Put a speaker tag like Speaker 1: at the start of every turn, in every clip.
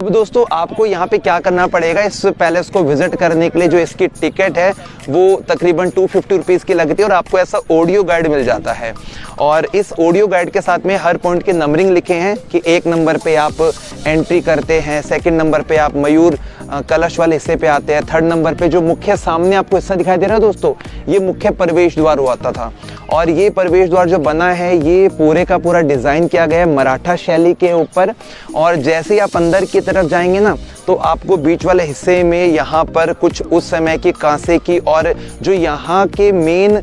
Speaker 1: अब दोस्तों आपको यहाँ पे क्या करना पड़ेगा, इस पैलेस को विजिट करने के लिए जो इसकी टिकट है वो तकरीबन 250 रुपीज़ की लगती है और आपको ऐसा ऑडियो गाइड मिल जाता है। और इस ऑडियो गाइड के साथ में हर पॉइंट के नंबरिंग लिखे हैं कि 1 नंबर पे आप एंट्री करते हैं, 2nd नंबर पे आप मयूर कलश वाले हिस्से पे आते हैं, 3rd नंबर पे जो मुख्य सामने आपको हिस्सा दिखाई दे रहा है दोस्तों, ये मुख्य प्रवेश द्वार हुआ था। और ये प्रवेश द्वार जो बना है ये पूरे का पूरा डिज़ाइन किया गया है मराठा शैली के ऊपर। और जैसे ही आप अंदर की तरफ जाएंगे ना तो आपको बीच वाले हिस्से में यहाँ पर कुछ उस समय की कांसे की और जो यहाँ के मेन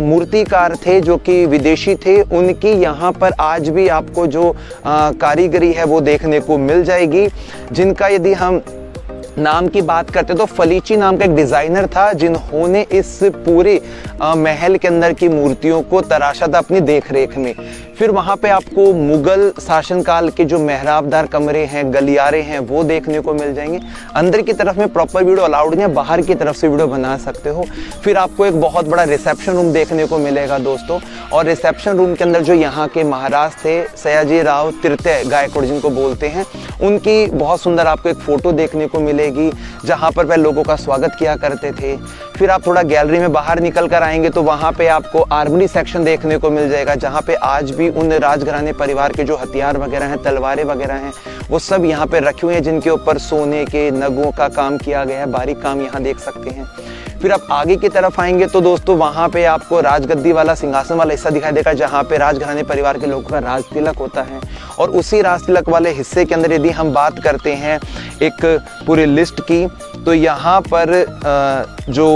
Speaker 1: मूर्तिकार थे जो कि विदेशी थे, उनकी यहाँ पर आज भी आपको जो कारीगरी है वो देखने को मिल जाएगी। जिनका यदि हम नाम की बात करते तो फलीची नाम का एक डिज़ाइनर था जिन्होंने इस पूरे महल के अंदर की मूर्तियों को तराशा था अपनी देखरेख में। फिर वहाँ पे आपको मुगल शासनकाल के जो मेहराबदार कमरे हैं, गलियारे हैं, वो देखने को मिल जाएंगे। अंदर की तरफ में प्रॉपर वीडियो अलाउड नहीं है, बाहर की तरफ से वीडियो बना सकते हो। फिर आपको एक बहुत बड़ा रिसेप्शन रूम देखने को मिलेगा दोस्तों। और रिसेप्शन रूम के अंदर जो यहाँ के महाराज थे सयाजी राव तृतीय गायकवाड़ जिनको बोलते हैं, उनकी बहुत सुंदर आपको एक फ़ोटो देखने को मिलेगी जहाँ पर वह लोगों का स्वागत किया करते थे। फिर आप थोड़ा गैलरी में बाहर निकल कर आएंगे तो वहाँ पे आपको आर्मरी सेक्शन देखने को मिल जाएगा जहाँ पे आज भी उन राजघराने परिवार के जो हथियार वगैरह हैं, तलवारें वगैरह हैं, वो सब यहाँ पे रखे हुए हैं जिनके ऊपर सोने के नगों का काम किया गया है, बारीक काम यहाँ देख सकते हैं। फिर आप आगे की तरफ आएंगे तो दोस्तों वहाँ पे आपको राजगद्दी वाला सिंहासन वाला हिस्सा दिखाई देगा जहाँ पे राजघराने परिवार के लोगों का राज तिलक होता है। और उसी राज तिलक वाले हिस्से के अंदर यदि हम बात करते हैं एक पूरी लिस्ट की, तो यहाँ पर जो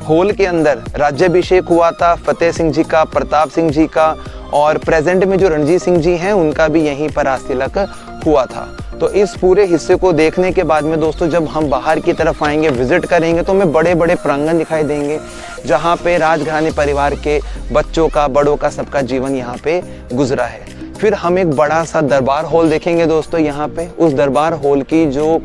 Speaker 1: हॉल के अंदर राज्याभिषेक हुआ था फतेह सिंह जी का, प्रताप सिंह जी का, और प्रेजेंट में जो रणजीत सिंह जी हैं उनका भी यहीं पर राज तिलक हुआ था। तो इस पूरे हिस्से को देखने के बाद में दोस्तों जब हम बाहर की तरफ आएंगे, विजिट करेंगे, तो हमें बड़े बड़े प्रांगण दिखाई देंगे जहाँ पे राजघराने परिवार के बच्चों का, बड़ों का, सबका जीवन यहाँ पे गुजरा है। फिर हम एक बड़ा सा दरबार हॉल देखेंगे दोस्तों यहाँ पे। उस दरबार हॉल की जो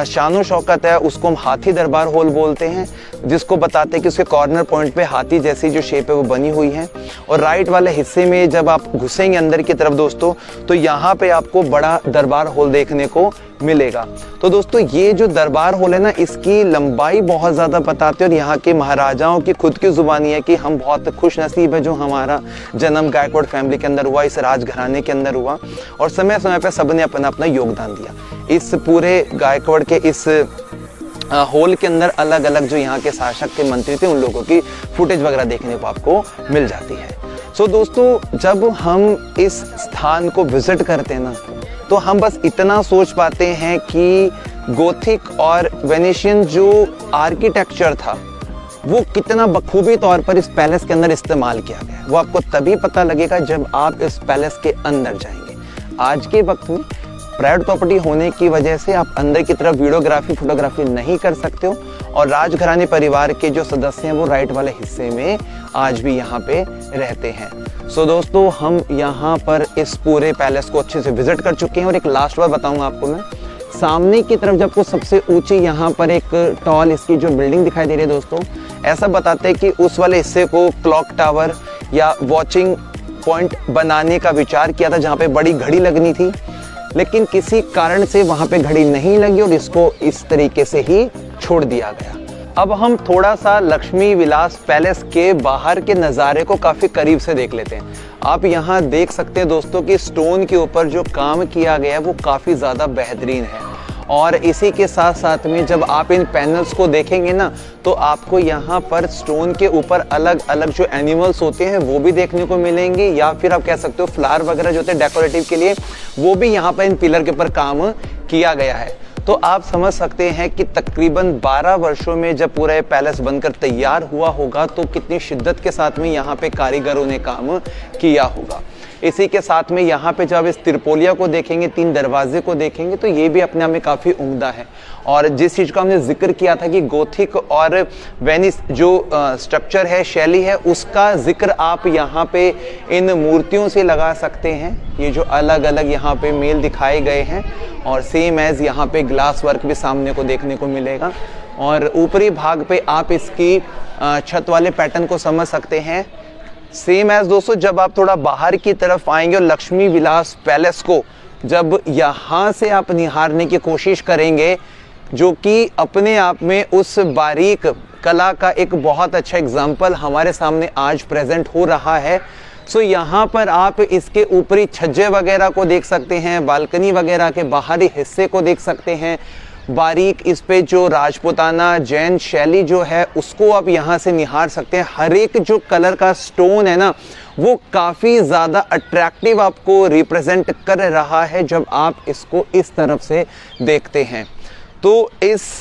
Speaker 1: शानो शौकत है उसको हम हाथी दरबार हॉल बोलते हैं, जिसको बताते हैं कि उसके कॉर्नर पॉइंट पे हाथी जैसी जो शेप है वो बनी हुई है। और राइट वाले हिस्से में जब आप घुसेंगे अंदर की तरफ दोस्तों तो यहाँ पे आपको बड़ा दरबार हॉल देखने को मिलेगा। तो दोस्तों ये जो दरबार हॉल है ना, इसकी लंबाई बहुत ज़्यादा बताते हैं और यहाँ के महाराजाओं की खुद की जुबानी है कि हम बहुत खुश नसीब है जो हमारा जन्म गायकवाड़ फैमिली के अंदर हुआ, इस राजघराने के अंदर हुआ। और समय समय पर सबने अपना अपना योगदान दिया। इस पूरे गायकवाड़ के इस हॉल के अंदर अलग अलग जो यहाँ के शासक थे, मंत्री थे, उन लोगों की फुटेज वगैरह देखने को आपको मिल जाती है। सो दोस्तों जब हम इस स्थान को विजिट करते हैं ना तो हम बस इतना सोच पाते हैं कि गोथिक और वेनेशियन जो आर्किटेक्चर था वो कितना बखूबी तौर पर इस पैलेस के अंदर इस्तेमाल किया गया है। वो आपको तभी पता लगेगा जब आप इस पैलेस के अंदर जाएंगे। आज के वक्त में प्राइवेट प्रॉपर्टी होने की वजह से आप अंदर की तरफ वीडियोग्राफी, फोटोग्राफी नहीं कर सकते हो। और राजघराने परिवार के जो सदस्य हैं वो राइट वाले हिस्से में आज भी यहाँ पे रहते हैं। सो दोस्तों हम यहाँ पर इस पूरे पैलेस को अच्छे से विजिट कर चुके हैं। और एक लास्ट बार बताऊँगा आपको मैं, सामने की तरफ जब को सबसे ऊंची यहाँ पर एक टॉल इसकी जो बिल्डिंग दिखाई दे रही है दोस्तों, ऐसा बताते हैं कि उस वाले हिस्से को क्लॉक टावर या वॉचिंग पॉइंट बनाने का विचार किया था जहाँ पे बड़ी घड़ी लगनी थी, लेकिन किसी कारण से वहाँ पे घड़ी नहीं लगी और इसको इस तरीके से ही छोड़ दिया गया। अब हम थोड़ा सा लक्ष्मी विलास पैलेस के बाहर के नज़ारे को काफ़ी करीब से देख लेते हैं। आप यहाँ देख सकते हैं दोस्तों कि स्टोन के ऊपर जो काम किया गया है वो काफ़ी ज़्यादा बेहतरीन है। और इसी के साथ साथ में जब आप इन पैनल्स को देखेंगे ना तो आपको यहाँ पर स्टोन के ऊपर अलग अलग जो एनिमल्स होते हैं वो भी देखने को मिलेंगे, या फिर आप कह सकते हो फ्लावर वगैरह जो होते हैं डेकोरेटिव के लिए, वो भी यहाँ पर इन पिलर के ऊपर काम किया गया है। तो आप समझ सकते हैं कि तकरीबन 12 वर्षों में जब पूरा ये पैलेस बनकर तैयार हुआ होगा तो कितनी शिद्दत के साथ में यहाँ पे कारीगरों ने काम किया होगा। इसी के साथ में यहाँ पे जब इस तिरपोलिया को देखेंगे, 3 दरवाजे को देखेंगे, तो ये भी अपने आप में काफ़ी उम्दा है। और जिस चीज़ का हमने जिक्र किया था कि गोथिक और वेनिस जो स्ट्रक्चर है, शैली है, उसका जिक्र आप यहाँ पे इन मूर्तियों से लगा सकते हैं। ये जो अलग अलग यहाँ पे मेल दिखाए गए हैं और सेम एज यहाँ पे ग्लास वर्क भी सामने को देखने को मिलेगा। और ऊपरी भाग पे आप इसकी छत वाले पैटर्न को समझ सकते हैं। सेम एज दोस्तों जब आप थोड़ा बाहर की तरफ आएंगे और लक्ष्मी विलास पैलेस को जब यहाँ से आप निहारने की कोशिश करेंगे, जो कि अपने आप में उस बारीक कला का एक बहुत अच्छा एग्जाम्पल हमारे सामने आज प्रेजेंट हो रहा है। सो यहाँ पर आप इसके ऊपरी छज्जे वगैरह को देख सकते हैं, बालकनी वगैरह के बाहरी हिस्से को देख सकते हैं, बारीक इस पे जो राजपूताना जैन शैली जो है उसको आप यहाँ से निहार सकते हैं। हर एक जो कलर का स्टोन है ना, वो काफ़ी ज़्यादा अट्रैक्टिव आपको रिप्रेजेंट कर रहा है जब आप इसको इस तरफ से देखते हैं। तो इस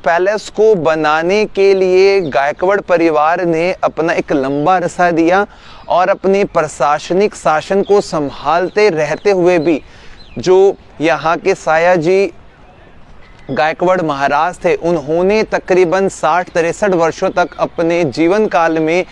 Speaker 1: पैलेस को बनाने के लिए गायकवाड़ परिवार ने अपना एक लंबा अरसा दिया और अपने प्रशासनिक शासन को संभालते रहते हुए भी जो यहाँ के सायाजी गायकवाड़ महाराज थे, उन्होंने तकरीबन 60-63 वर्षों तक अपने जीवन काल में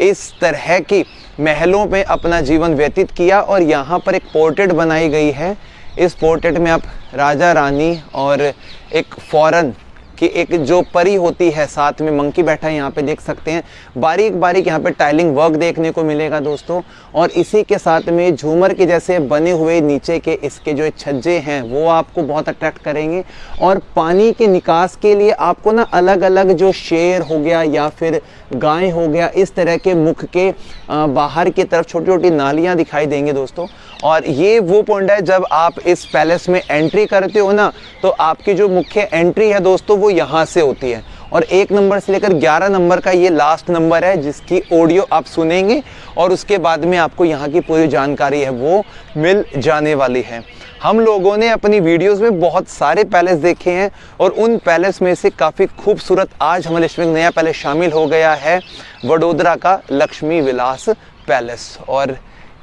Speaker 1: इस तरह की महलों में अपना जीवन व्यतीत किया। और यहाँ पर एक पोर्ट्रेट बनाई गई है। इस पोर्ट्रेट में आप राजा रानी और एक फॉरेन की एक जो परी होती है, साथ में मंकी बैठा है, यहाँ पे देख सकते हैं। बारीक बारीक यहाँ पे टाइलिंग वर्क देखने को मिलेगा दोस्तों। और इसी के साथ में झूमर के जैसे बने हुए नीचे के इसके जो छज्जे हैं वो आपको बहुत अट्रैक्ट करेंगे। और पानी के निकास के लिए आपको ना अलग अलग जो शेर हो गया या फिर गाय हो गया, इस तरह के मुख के बाहर की तरफ छोटी छोटी नालियाँ दिखाई देंगी दोस्तों। और ये वो पॉइंट है, जब आप इस पैलेस में एंट्री करते हो ना, तो आपकी जो मुख्य एंट्री है दोस्तों वो यहाँ से होती है। और 1 नंबर से लेकर 11 नंबर का ये लास्ट नंबर है जिसकी ऑडियो आप सुनेंगे और उसके बाद में आपको यहाँ की पूरी जानकारी है वो मिल जाने वाली है। हम लोगों ने अपनी वीडियोस में बहुत सारे पैलेस देखे हैं और उन पैलेस में से काफ़ी खूबसूरत आज हमारे लिस्ट में नया पैलेस शामिल हो गया है, वडोदरा का लक्ष्मी विलास पैलेस। और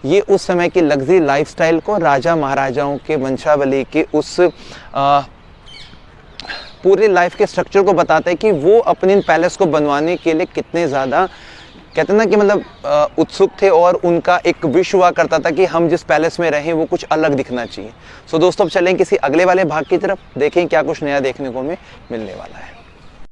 Speaker 1: ये उस समय की लग्जरी लाइफस्टाइल को, राजा महाराजाओं के वंशावली के उस पूरे लाइफ के स्ट्रक्चर को बताता है कि वो अपने पैलेस को बनवाने के लिए कितने ज़्यादा, कहते हैं ना कि मतलब उत्सुक थे और उनका एक विश हुआ करता था कि हम जिस पैलेस में रहें वो कुछ अलग दिखना चाहिए। सो दोस्तों अब चलें किसी अगले वाले भाग की तरफ, देखें क्या कुछ नया देखने को हमें मिलने वाला है।